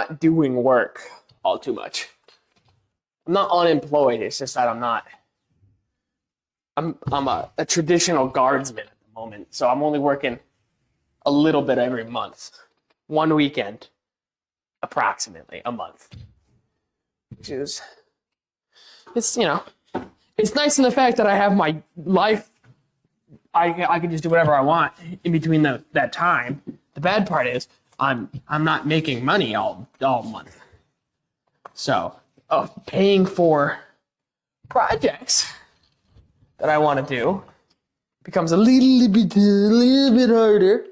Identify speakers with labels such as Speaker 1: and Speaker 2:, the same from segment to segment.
Speaker 1: not doing work all too much. I'm not unemployed. It's just that I'm not. I'm a traditional guardsman at the moment, so I'm only working a little bit every month, one weekend, approximately a month, which is it's it's nice in the fact that I have my life. I can just do whatever I want in between that time. The bad part is I'm not making money all month, so paying for projects that I want to do becomes a little bit harder,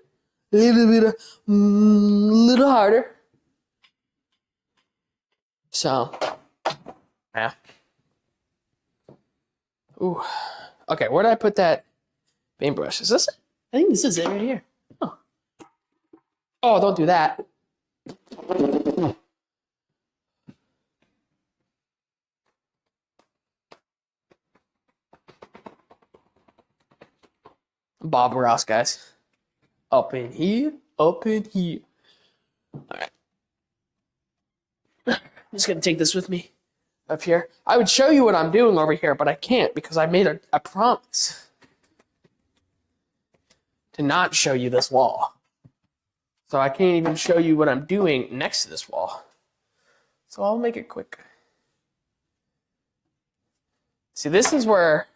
Speaker 1: little harder. So, yeah. Ooh. Okay, where did I put that paintbrush? Is this it? I think this is it right here. Oh, don't do that. Bob Ross, guys. Up in here, up in here. All right. I'm just going to take this with me up here. I would show you what I'm doing over here, but I can't because I made a promise to not show you this wall. So I can't even show you what I'm doing next to this wall. So I'll make it quick. See, this is where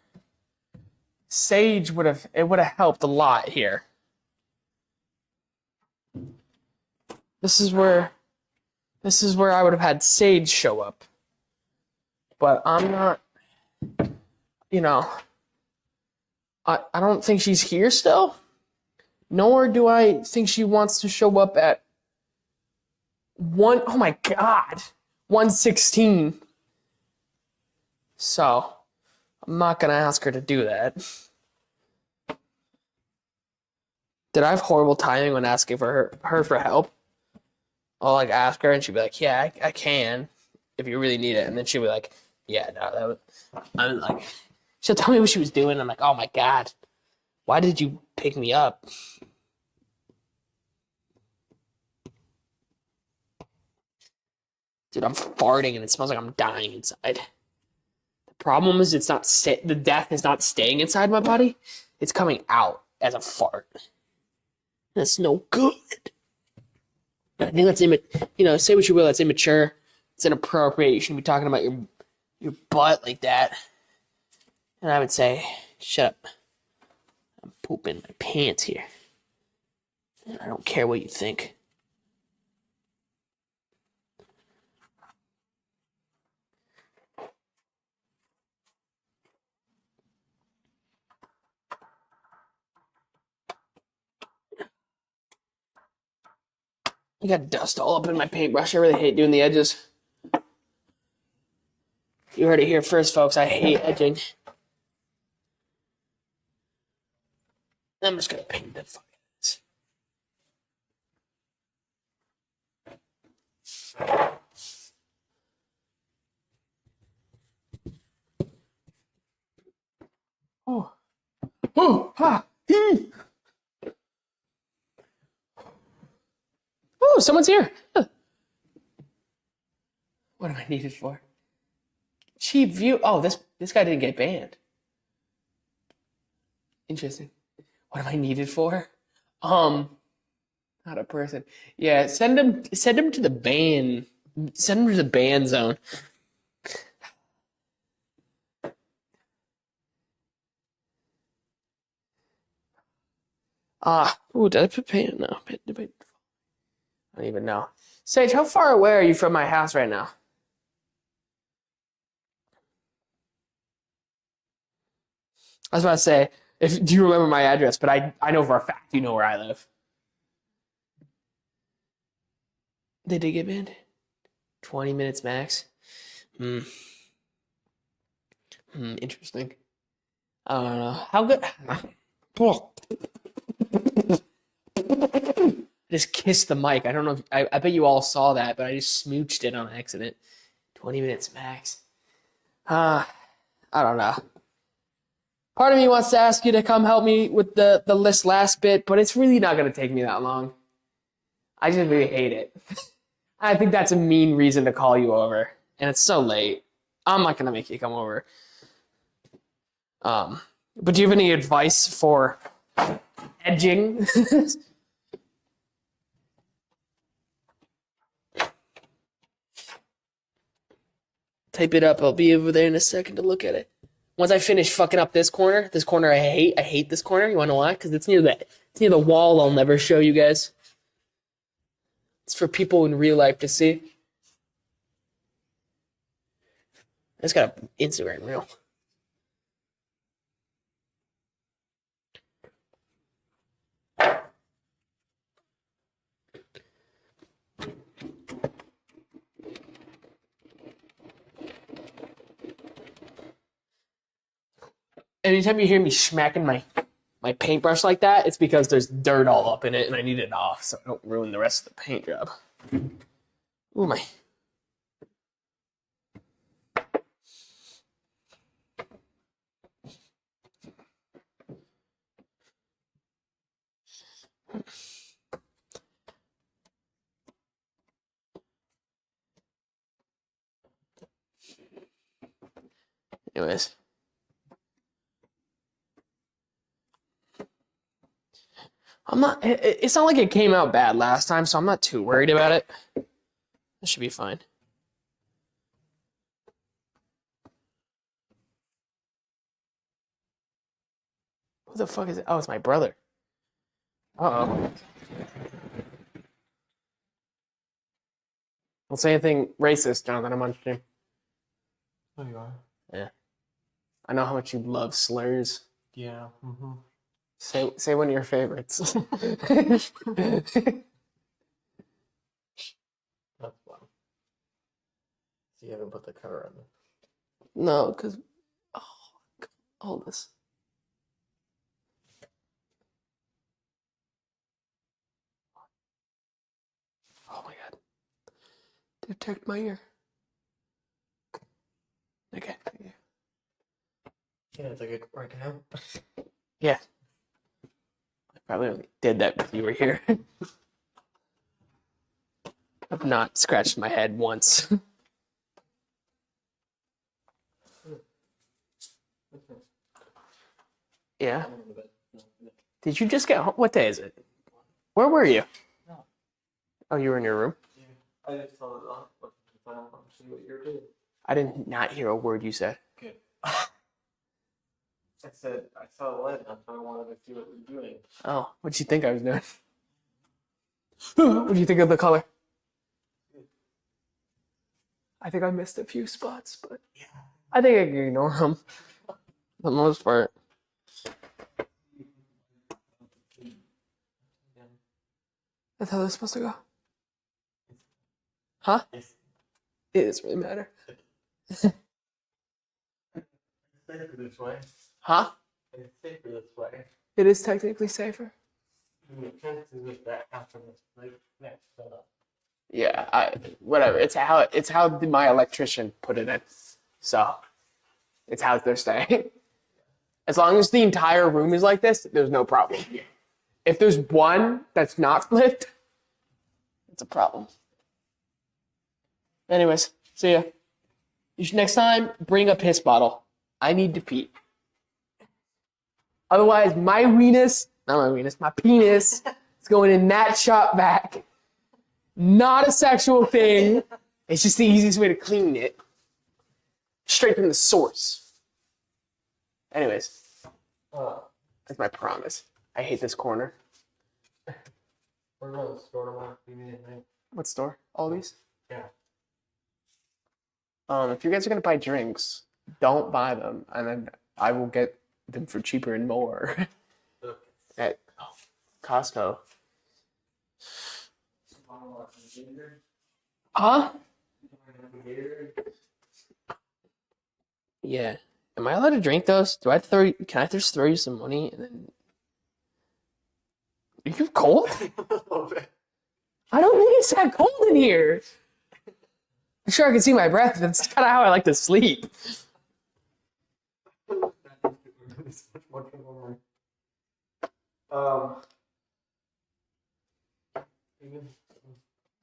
Speaker 1: sage would have helped a lot here. This is where I would have had sage show up. But I'm not, I don't think she's here still. Nor do I think she wants to show up at 1:16. So I'm not gonna ask her to do that. Did I have horrible timing when asking for her for help? I'll ask her and she'd be like, "Yeah, I can, if you really need it." And then she'd be like, "Yeah, no, she'll tell me what she was doing. I'm like, oh my God, why did you pick me up?" Dude, I'm farting and it smells like I'm dying inside. The problem is the death is not staying inside my body. It's coming out as a fart. That's no good. I think that's say what you will, that's immature. It's inappropriate. You shouldn't be talking about your butt like that. And I would say, shut up. I'm pooping my pants here. And I don't care what you think. I got dust all up in my paintbrush. I really hate doing the edges. You heard it here first, folks. I hate edging. I'm just gonna paint the fuck out of this. Oh, someone's here. What am I needed for? Cheap view. Oh, this guy didn't get banned. Interesting. What am I needed for? Not a person. Yeah, send him to the ban. Send him to the ban zone. Did I put paint? No. I don't even know. Sage, how far away are you from my house right now? I was about to say, do you remember my address? But I know for a fact you know where I live. They did get banned? 20 minutes max? Interesting. I don't know. How good? I just kissed the mic. I don't know if I bet you all saw that, but I just smooched it on accident. 20 minutes max. I don't know. Part of me wants to ask you to come help me with the list last bit, but it's really not going to take me that long. I just really hate it. I think that's a mean reason to call you over. And it's so late. I'm not gonna make you come over. But do you have any advice for edging? Type it up. I'll be over there in a second to look at it. Once I finish fucking up this corner I hate. I hate this corner. You wanna know why? Because it's near the wall I'll never show you guys. It's for people in real life to see. I just got an Instagram reel. Anytime you hear me smacking my paintbrush like that, it's because there's dirt all up in it and I need it off so I don't ruin the rest of the paint job. Ooh, my. Anyways. It's not like it came out bad last time, so I'm not too worried about it. It should be fine. Who the fuck is it? Oh, it's my brother. Uh-oh. Don't say anything racist, Jonathan. I'm on stream.
Speaker 2: Oh, you are?
Speaker 1: Yeah. I know how much you love slurs.
Speaker 2: Yeah. Mm-hmm.
Speaker 1: Say one of your favorites.
Speaker 2: That's fun. So you haven't put the cover on it?
Speaker 1: No, because... Oh, hold this. Oh my god. Detect my ear. Okay.
Speaker 2: Yeah, it's like it right now.
Speaker 1: Yeah. I probably only did that because you were here. I've not scratched my head once. Yeah. Did you just get home? What day is it? Where were you?
Speaker 2: No.
Speaker 1: Oh, you were in your room?
Speaker 2: Yeah. I just saw it off. See what you're doing.
Speaker 1: I did not hear a word you said.
Speaker 2: Good. I said I saw the light, so I wanted to see what you're doing.
Speaker 1: Oh, what'd you think I was doing? What'd you think of the color? I think I missed a few spots, but
Speaker 2: Yeah.
Speaker 1: I think I can ignore them for the most part. That's how that's supposed to go. Huh?
Speaker 2: Yes.
Speaker 1: It doesn't really matter.
Speaker 2: It's safer this way.
Speaker 1: Huh?
Speaker 2: It's safer this way.
Speaker 1: It is technically safer.
Speaker 2: The chances of that happening like next up.
Speaker 1: Yeah, whatever. It's how my electrician put it in. So it's how they're staying. As long as the entire room is like this, there's no problem. If there's one that's not flipped, it's a problem. Anyways, see ya. You should next time bring a piss bottle. I need to pee. Otherwise, my penis is going in that shop vac. Not a sexual thing. It's just the easiest way to clean it. Straight from the source. Anyways, that's my promise. I hate this corner.
Speaker 2: We're going to the store tomorrow. You need anything?
Speaker 1: What store? Aldi's?
Speaker 2: Yeah.
Speaker 1: If you guys are gonna buy drinks, don't buy them, and then I will get them for cheaper and more at Costco. Huh? Yeah. Am I allowed to drink those? Can I just throw you some money and then? Are you cold? I don't think it's that cold in here. I'm sure I can see my breath. That's kind of how I like to sleep.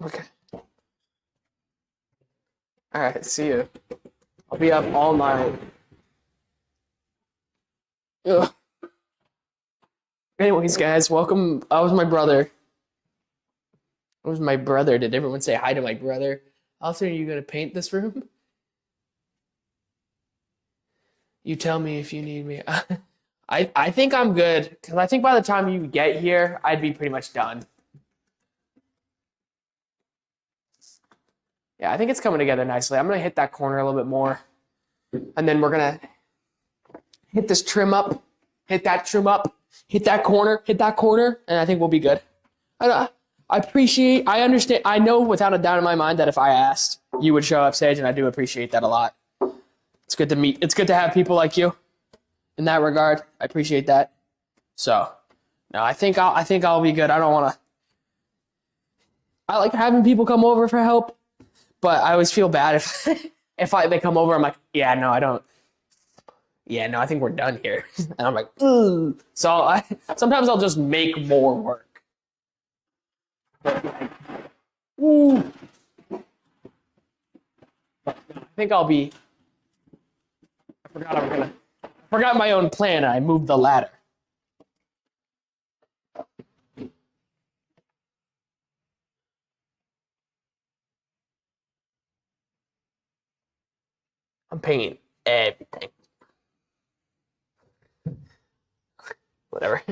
Speaker 1: Okay. All right, see you. I'll be up all night. Ugh. Anyways, guys, welcome. That was my brother. That was my brother. Did everyone say hi to my brother? How soon are you gonna paint this room? You tell me if you need me. I think I'm good because I think by the time you get here, I'd be pretty much done. Yeah, I think it's coming together nicely. I'm gonna hit that corner a little bit more, and then we're gonna hit this trim up, hit that trim up, hit that corner, and I think we'll be good. I appreciate, I understand, I know without a doubt in my mind that if I asked, you would show up, Sage, and I do appreciate that a lot. It's good to meet, it's good to have people like you in that regard. I appreciate that. So, no, I think I'll be good. I don't want to, I like having people come over for help, but I always feel bad if, they come over, I'm like, yeah, no, I don't. Yeah, no, I think we're done here. And I'm like, ugh. So sometimes I'll just make more work. Ooh. I think I'll be. I forgot my own plan. And I moved the ladder. I'm painting everything. Whatever.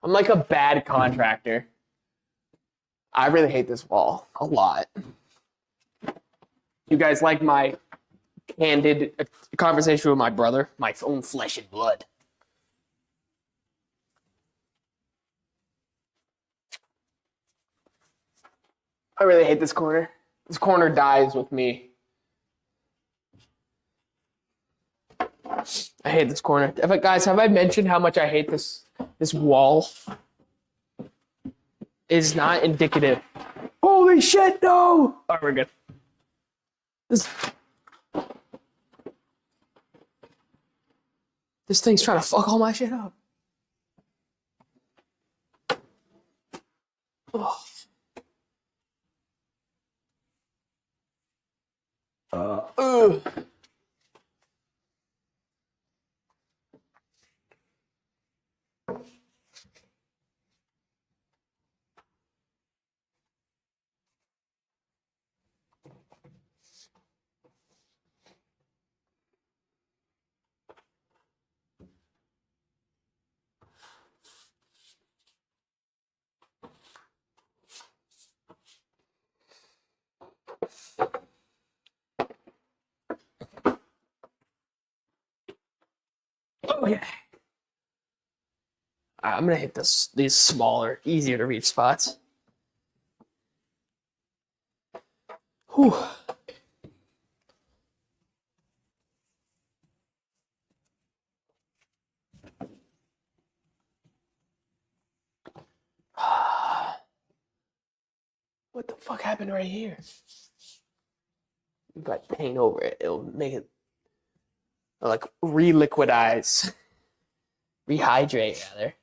Speaker 1: I'm like a bad contractor. I really hate this wall a lot. You guys like my candid conversation with my brother, my own flesh and blood? I really hate this corner. This corner dies with me. I hate this corner. Guys, have I mentioned how much I hate this wall? Is not indicative. Holy shit, no! All right, we're good. This thing's trying to fuck all my shit up. Oh. Ugh. Okay. I'm gonna hit these smaller, easier to reach spots. Whew. What the fuck happened right here? If I paint over it, it'll make it like reliquidize, rehydrate rather.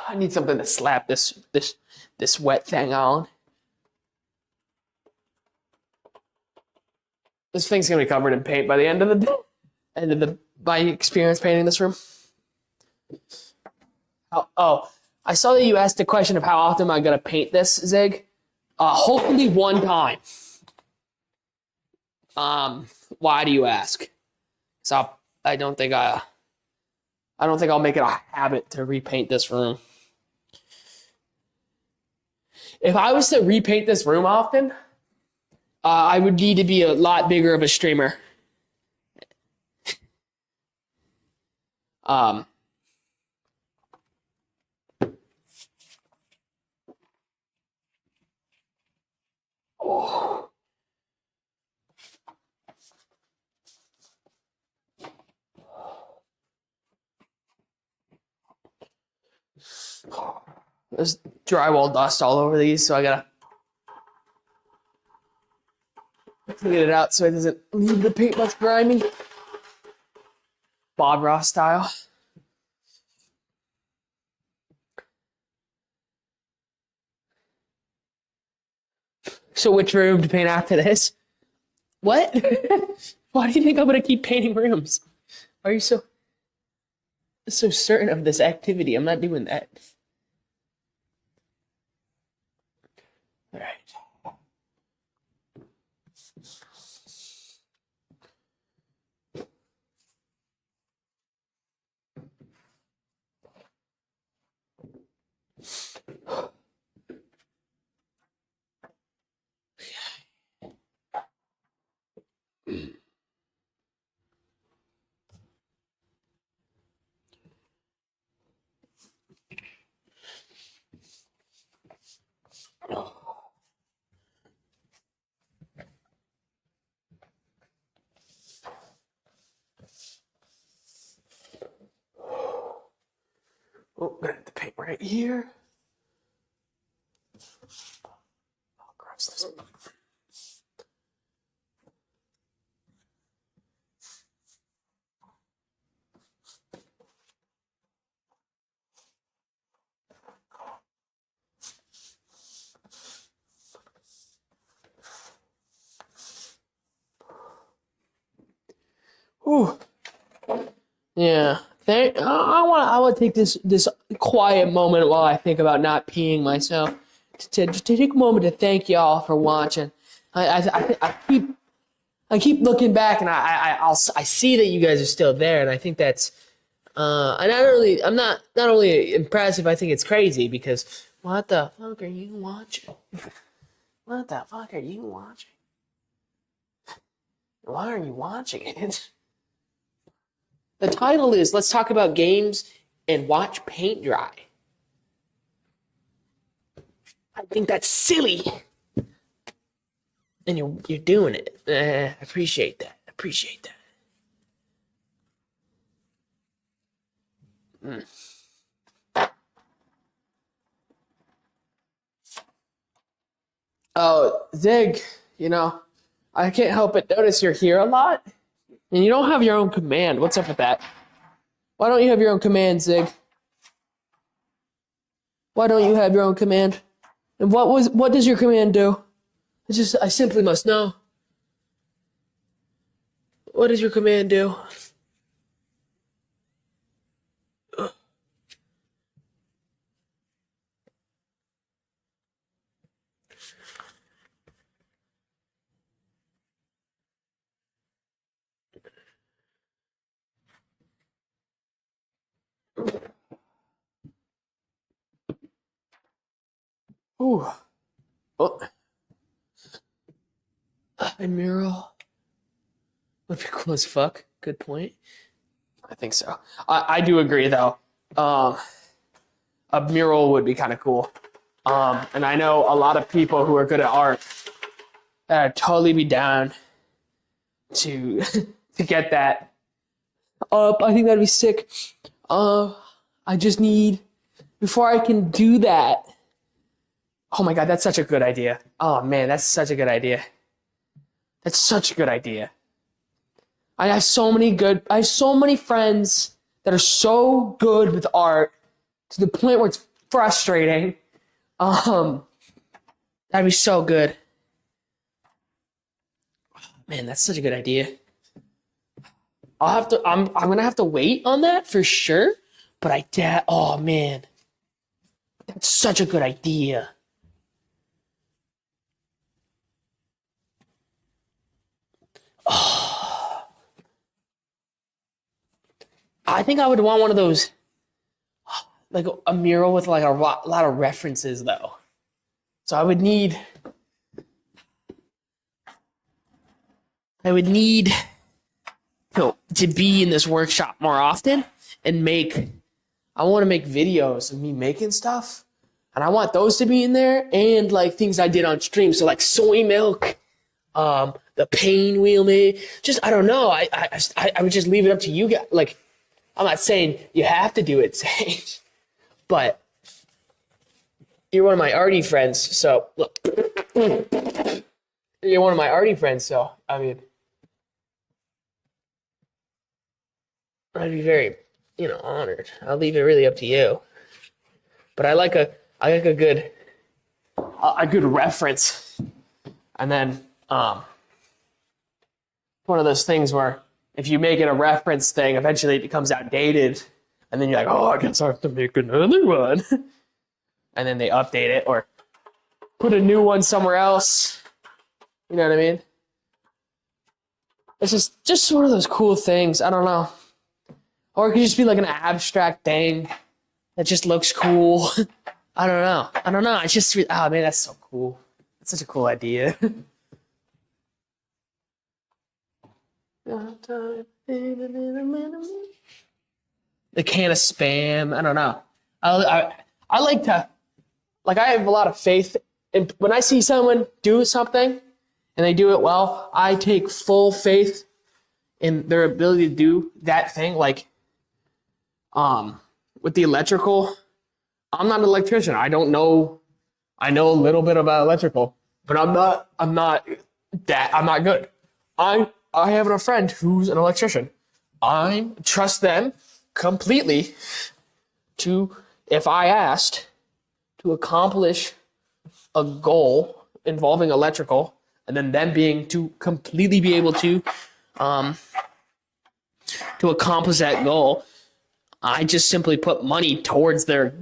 Speaker 1: I need something to slap this wet thing on. This thing's gonna be covered in paint by the end of the day. My experience painting this room. Oh, I saw that you asked the question of how often am I gonna paint this, Zig. Hopefully one time. Why do you ask? So I don't think I'll make it a habit to repaint this room. If I was to repaint this room often, I would need to be a lot bigger of a streamer. Oh. There's drywall dust all over these, so I gotta get it out so it doesn't leave the paint much grimy. Bob Ross style. So which room to paint after this? What? Why do you think I'm gonna keep painting rooms? Why are you so certain of this activity? I'm not doing that. All right. Oh, I'm gonna have to paint right here. Oh, gross. This. Ooh. Yeah. I want to take this quiet moment while I think about not peeing myself to take a moment to thank y'all for watching. I keep looking back and I see that you guys are still there, and I think that's I'm not only impressive, I think it's crazy because what the fuck are you watching? What the fuck are you watching? Why are you watching it? The title is Let's Talk About Games and Watch Paint Dry. I think that's silly. And you're doing it. I appreciate that. Appreciate that. Oh, Zig, I can't help but notice you're here a lot. And you don't have your own command. What's up with that? Why don't you have your own command, Zig? Why don't you have your own command? And what does your command do? I simply must know. What does your command do? Ooh. Oh. A mural would be cool as fuck. Good point. I think so. I do agree, though. A mural would be kind of cool. And I know a lot of people who are good at art that would totally be down to to get that up. I think that'd be sick. I just need, before I can do that. Oh my God, that's such a good idea. Oh man, that's such a good idea. That's such a good idea. I have so many friends that are so good with art to the point where it's frustrating. That'd be so good. Man, that's such a good idea. I'm gonna have to wait on that for sure. But oh man, that's such a good idea. Oh, I think I would want one of those, like a mural with like a lot of references though. So I would need to be in this workshop more often and I want to make videos of me making stuff, and I want those to be in there, and like things I did on stream. So like soy milk, the pain wheel made. Just I don't know. I would just leave it up to you guys. Like I'm not saying you have to do it, Sage, but you're one of my arty friends. So look, you're one of my arty friends. So I mean, I'd be very, honored. I'll leave it really up to you. But I like a good reference. And then one of those things where if you make it a reference thing, eventually it becomes outdated. And then you're like, oh, I guess I have to make another one. And then they update it or put a new one somewhere else. You know what I mean? It's just one of those cool things. I don't know. Or it could just be like an abstract thing that just looks cool. I don't know. I just, oh man, that's so cool. That's such a cool idea. The can of Spam. I don't know. I like to, like, I have a lot of faith in when I see someone do something and they do it well, I take full faith in their ability to do that thing. Like, with the electrical, I'm not an electrician. I don't know. I know a little bit about electrical, but I'm not good. I have a friend who's an electrician. I trust them completely to, if I asked, to accomplish a goal involving electrical, and then them being to completely be able to accomplish that goal. I just simply put money towards their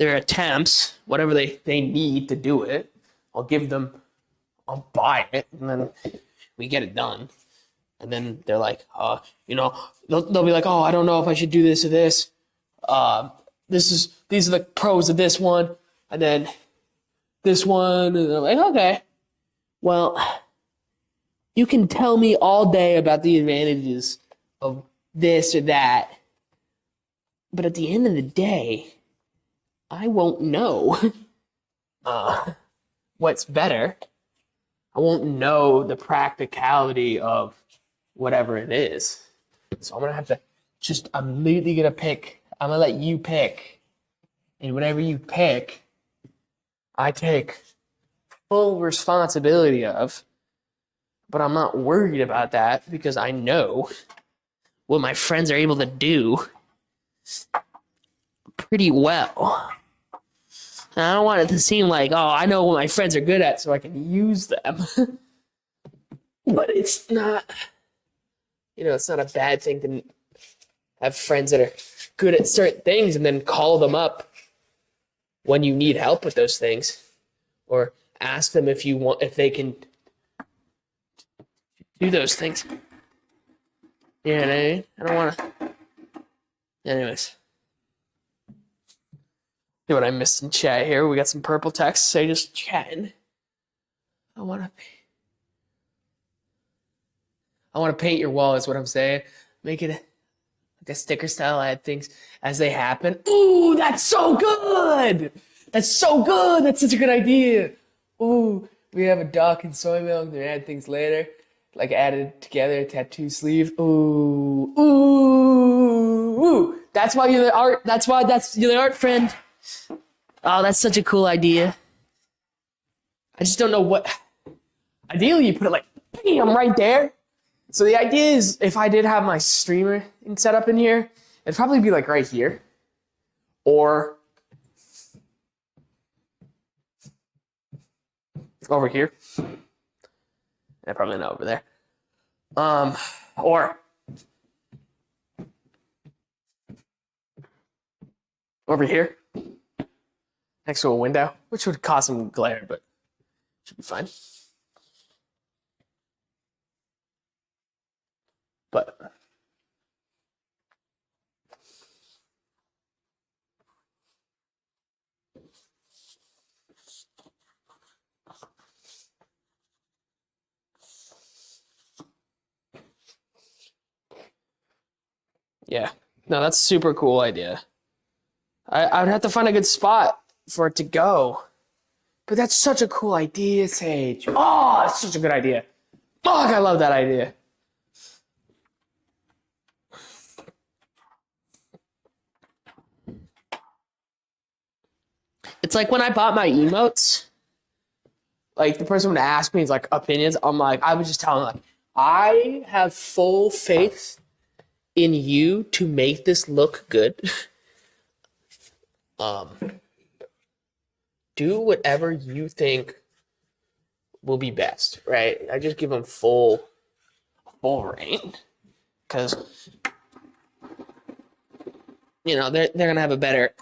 Speaker 1: attempts, whatever they need to do it. I'll buy it, and then we get it done. And then they're like, they'll be like, oh, I don't know if I should do this or this. These are the pros of this one, and then this one, and I'm like, okay, well, you can tell me all day about the advantages of this or that, but at the end of the day, I won't know what's better. I won't know the practicality of whatever it is. So I'm gonna have to I'm immediately gonna pick. I'm gonna let you pick, and whatever you pick, I take full responsibility of. But I'm not worried about that because I know what my friends are able to do pretty well. And I don't want it to seem like, oh, I know what my friends are good at so I can use them. But it's not, it's not a bad thing to have friends that are good at certain things and then call them up when you need help with those things, or ask them if they can do those things. You know what I mean? I don't want to. Anyways. See what I missed in chat here. We got some purple text. So just chatting. I want to paint your wall is what I'm saying. Make it like a sticker style. Add things as they happen. Ooh, that's so good. That's so good. That's such a good idea. Ooh, we have a duck and soy milk. Then add things later. Like added together, tattoo sleeve. Ooh, ooh, ooh. That's why you're the art. That's why you're the art friend. Oh, that's such a cool idea. I just don't know what. Ideally, you put it like, bam, right there. So the idea is, if I did have my streamer set up in here, it'd probably be like right here, or over here. Yeah, probably not over there. Or over here, next to a window, which would cause some glare, but should be fine. But yeah, no, that's a super cool idea. I would have to find a good spot for it to go. But that's such a cool idea, Sage. Oh, that's such a good idea. Fuck, I love that idea. It's like when I bought my emotes, like the person would ask me like opinions. I would just tell them like, I have full faith in you to make this look good. Do whatever you think will be best, right? I just give them full reign, because they're gonna have a better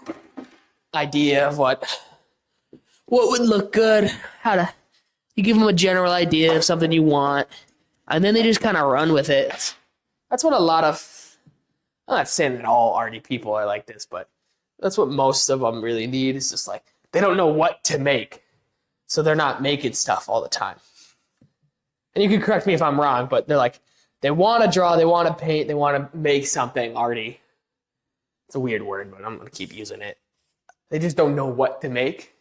Speaker 1: idea of what would look good, you give them a general idea of something you want, and then they just kind of run with it. That's what a lot of, I'm not saying that all arty people are like this, but that's what most of them really need, is just like, they don't know what to make, so they're not making stuff all the time. And you can correct me if I'm wrong, but they're like, they want to draw, they want to paint, they want to make something arty. It's a weird word, but I'm going to keep using it. They just don't know what to make.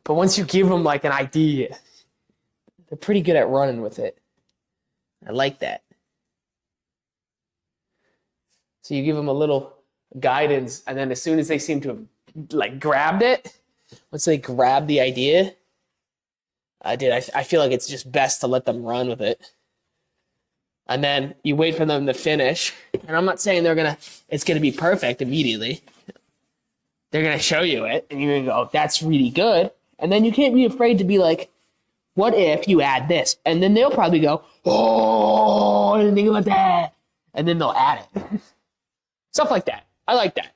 Speaker 1: But once you give them like an idea, they're pretty good at running with it. I like that. So you give them a little guidance, and then as soon as they seem to have like grabbed it, once they grab the idea, I feel like it's just best to let them run with it. And then you wait for them to finish. And I'm not saying it's gonna be perfect immediately. They're gonna show you it, and you're gonna go, that's really good. And then you can't be afraid to be like, what if you add this? And then they'll probably go, oh, I didn't think about that. And then they'll add it. Stuff like that. I like that.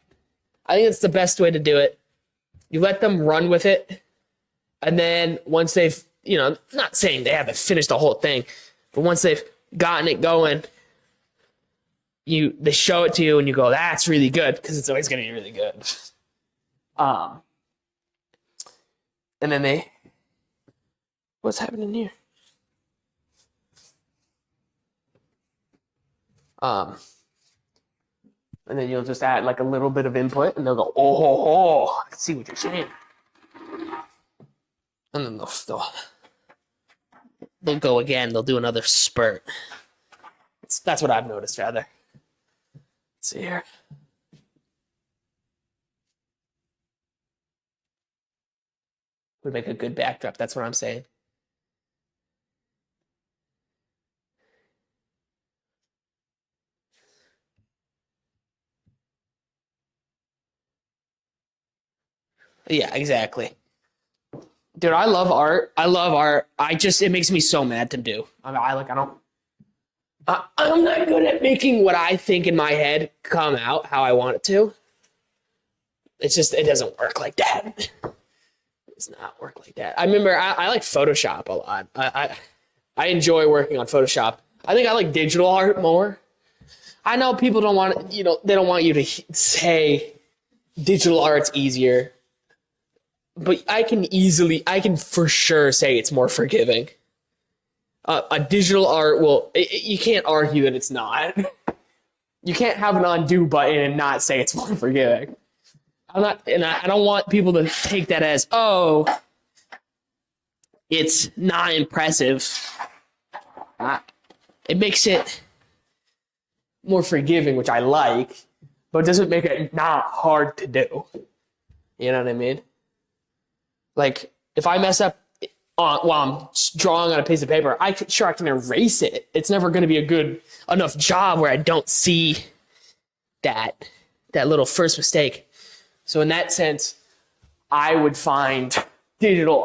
Speaker 1: I think it's the best way to do it. You let them run with it. And then once they've, not saying they haven't finished the whole thing, but once they've gotten it going, they show it to you and you go, that's really good, because it's always going to be really good. And then what's happening here? And then you'll just add like a little bit of input, and they'll go, oh, I see what you're saying. And then they'll go again. They'll do another spurt. That's what I've noticed, rather. Let's see here. Would make a good backdrop. That's what I'm saying. Yeah, exactly. Dude, I love art. It makes me so mad to do. I'm not good at making what I think in my head come out how I want it to. It's just, it doesn't work like that. It's not work like that. I remember I like Photoshop a lot. I enjoy working on Photoshop. I think I like digital art more. I know people don't want, they don't want you to say digital art's easier. But I can for sure say it's more forgiving. A digital art you can't argue that it's not. You can't have an undo button and not say it's more forgiving. I don't want people to take that as, oh, it's not impressive. It makes it more forgiving, which I like, but it doesn't make it not hard to do. You know what I mean? Like, if I mess up while I'm drawing on a piece of paper, I can erase it. It's never going to be a good enough job where I don't see that little first mistake. So in that sense, I would find digital